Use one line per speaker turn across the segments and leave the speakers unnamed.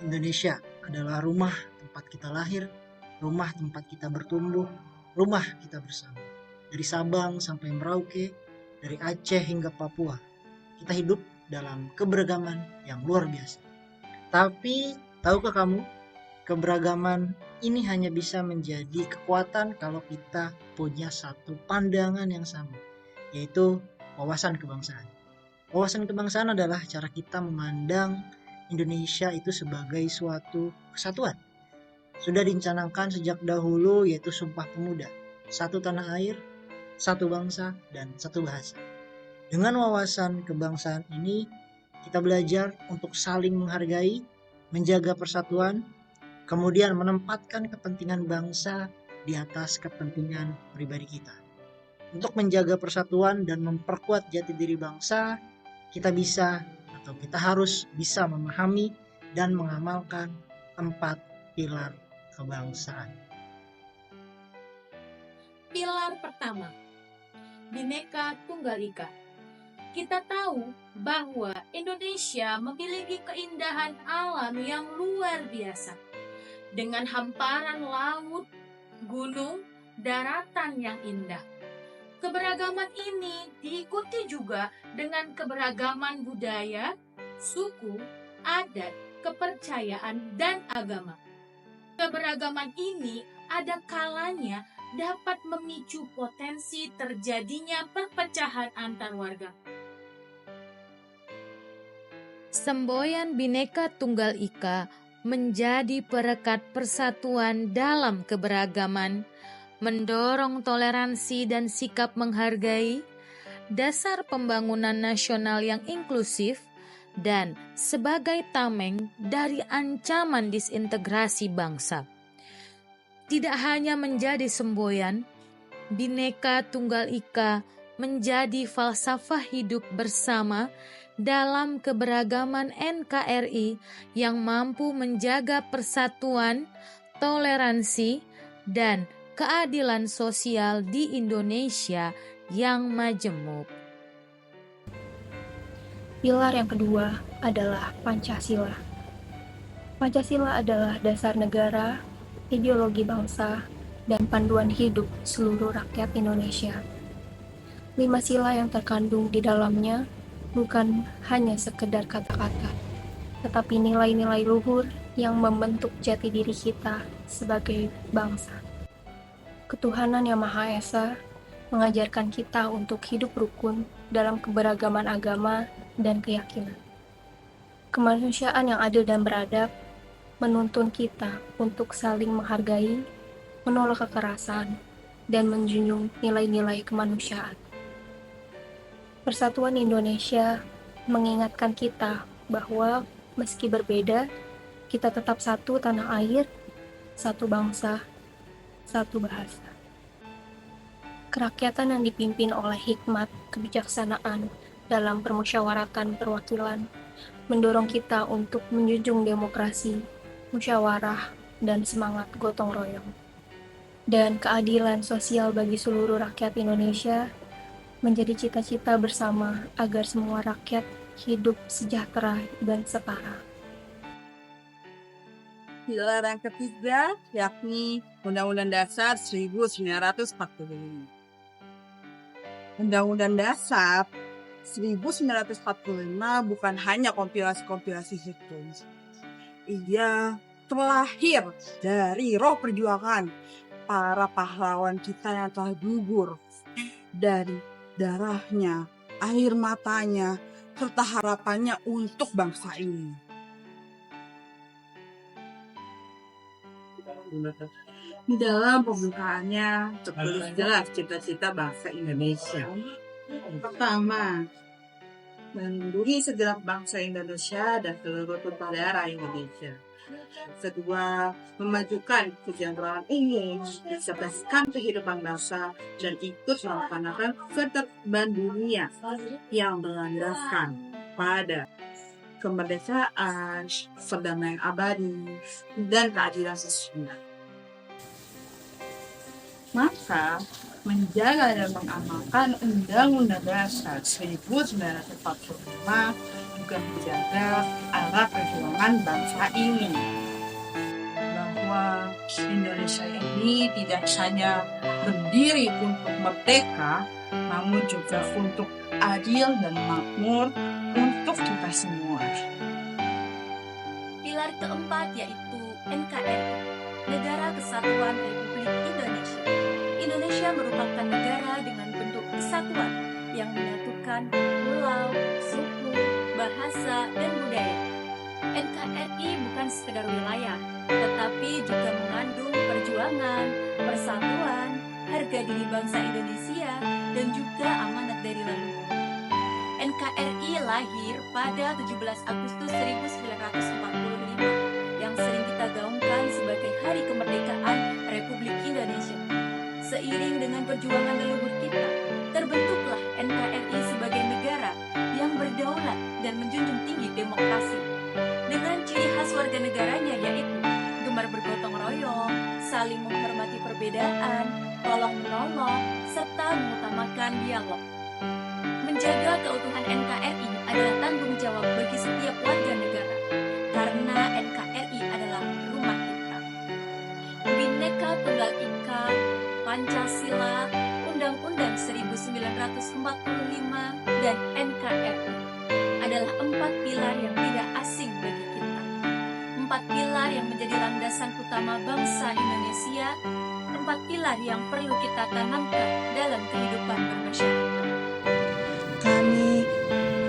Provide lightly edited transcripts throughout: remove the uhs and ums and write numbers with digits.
Indonesia adalah rumah tempat kita lahir, rumah tempat kita bertumbuh, rumah kita bersama. Dari Sabang sampai Merauke, dari Aceh hingga Papua, kita hidup dalam keberagaman yang luar biasa. Tapi, tahukah kamu, keberagaman ini hanya bisa menjadi kekuatan kalau kita punya satu pandangan yang sama, yaitu wawasan kebangsaan. Wawasan kebangsaan adalah cara kita memandang Indonesia itu sebagai suatu kesatuan. Sudah dicanangkan sejak dahulu, yaitu Sumpah Pemuda. Satu tanah air, satu bangsa, dan satu bahasa. Dengan wawasan kebangsaan ini, kita belajar untuk saling menghargai, menjaga persatuan, kemudian menempatkan kepentingan bangsa di atas kepentingan pribadi kita. Untuk menjaga persatuan dan memperkuat jati diri bangsa, kita harus bisa memahami dan mengamalkan 4 pilar kebangsaan.
Pilar pertama, Bhinneka Tunggal Ika. Kita tahu bahwa Indonesia memiliki keindahan alam yang luar biasa. Dengan hamparan laut, gunung, daratan yang indah. Keberagaman ini diikuti juga dengan keberagaman budaya, suku, adat, kepercayaan, dan agama. Keberagaman ini ada kalanya dapat memicu potensi terjadinya perpecahan antar warga. Semboyan Bhinneka Tunggal Ika menjadi perekat persatuan dalam keberagaman, mendorong toleransi dan sikap menghargai, dasar pembangunan nasional yang inklusif, dan sebagai tameng dari ancaman disintegrasi bangsa. Tidak hanya menjadi semboyan, Bhinneka Tunggal Ika menjadi falsafah hidup bersama dalam keberagaman NKRI yang mampu menjaga persatuan, toleransi, dan keadilan sosial di Indonesia yang majemuk.
Pilar yang kedua adalah Pancasila. Pancasila adalah dasar negara, ideologi bangsa, dan panduan hidup seluruh rakyat Indonesia. 5 sila yang terkandung di dalamnya bukan hanya sekedar kata-kata, tetapi nilai-nilai luhur yang membentuk jati diri kita sebagai bangsa. Ketuhanan Yang Maha Esa mengajarkan kita untuk hidup rukun dalam keberagaman agama dan keyakinan. Kemanusiaan yang adil dan beradab menuntun kita untuk saling menghargai, menolak kekerasan, dan menjunjung nilai-nilai kemanusiaan. Persatuan Indonesia mengingatkan kita bahwa meski berbeda, kita tetap satu tanah air, satu bangsa, satu bahasa. Kerakyatan yang dipimpin oleh hikmat kebijaksanaan dalam permusyawaratan perwakilan mendorong kita untuk menjunjung demokrasi, musyawarah, dan semangat gotong royong. Dan keadilan sosial bagi seluruh rakyat Indonesia menjadi cita-cita bersama agar semua rakyat hidup sejahtera dan setara.
Pilar yang ketiga yakni Undang-Undang Dasar 1945. Undang-Undang Dasar 1945 bukan hanya kompilasi-kompilasi hukum. Ia terlahir dari roh perjuangan para pahlawan kita yang telah gugur dari darahnya, air matanya, serta harapannya untuk bangsa ini. Di dalam pembukaannya tertulis jelas cita-cita bangsa Indonesia. Pertama, melindungi segenap bangsa Indonesia dan seluruh tumpah darah Indonesia. Kedua, memajukan kesejahteraan umum, mencerdaskan kehidupan bangsa, dan ikut melaksanakan ketertiban dunia yang berlandaskan pada kemerdekaan, perdamaian abadi, dan keadilan sosial. Maka, menjaga dan mengamalkan Undang-Undang Dasar 1945 juga menjaga arah perjuangan bangsa ini. Bahwa Indonesia ini tidak hanya berdiri untuk merdeka, namun juga untuk adil dan makmur untuk kita semua.
Pilar keempat yaitu NKRI, Negara Kesatuan Republik Indonesia. Indonesia merupakan negara dengan bentuk kesatuan yang menyatukan pulau, suku, bahasa, dan budaya. NKRI bukan sekedar wilayah, tetapi juga mengandung perjuangan, persatuan, harga diri bangsa Indonesia, dan juga amanat dari leluhur. NKRI lahir pada 17 Agustus 1945 yang sering kita gaungkan sebagai Hari Kemerdekaan Republik Indonesia. Seiring dengan perjuangan leluhur kita, terbentuklah NKRI sebagai negara yang berdaulat dan menjunjung tinggi demokrasi. Dengan ciri khas warga negaranya yaitu gemar bergotong royong, saling menghormati perbedaan, tolong-menolong, serta mengutamakan dialog. Menjaga keutuhan NKRI adalah tanggung jawab bagi setiap warga negara, karena NKRI adalah rumah kita. Bhinneka Tunggal Ika, Pancasila, Undang-Undang 1945, dan NKRI adalah 4 pilar yang tidak asing bagi kita. 4 pilar yang menjadi landasan utama bangsa Indonesia, 4 pilar yang perlu kita tanamkan dalam kehidupan bermasyarakat.
Kami,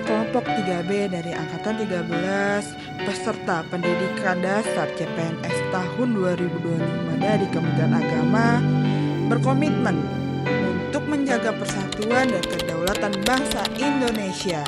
kelompok 3B dari Angkatan 13, peserta pendidikan dasar CPNS tahun 2025 dari Kementerian Agama, berkomitmen untuk menjaga persatuan dan kedaulatan bangsa Indonesia.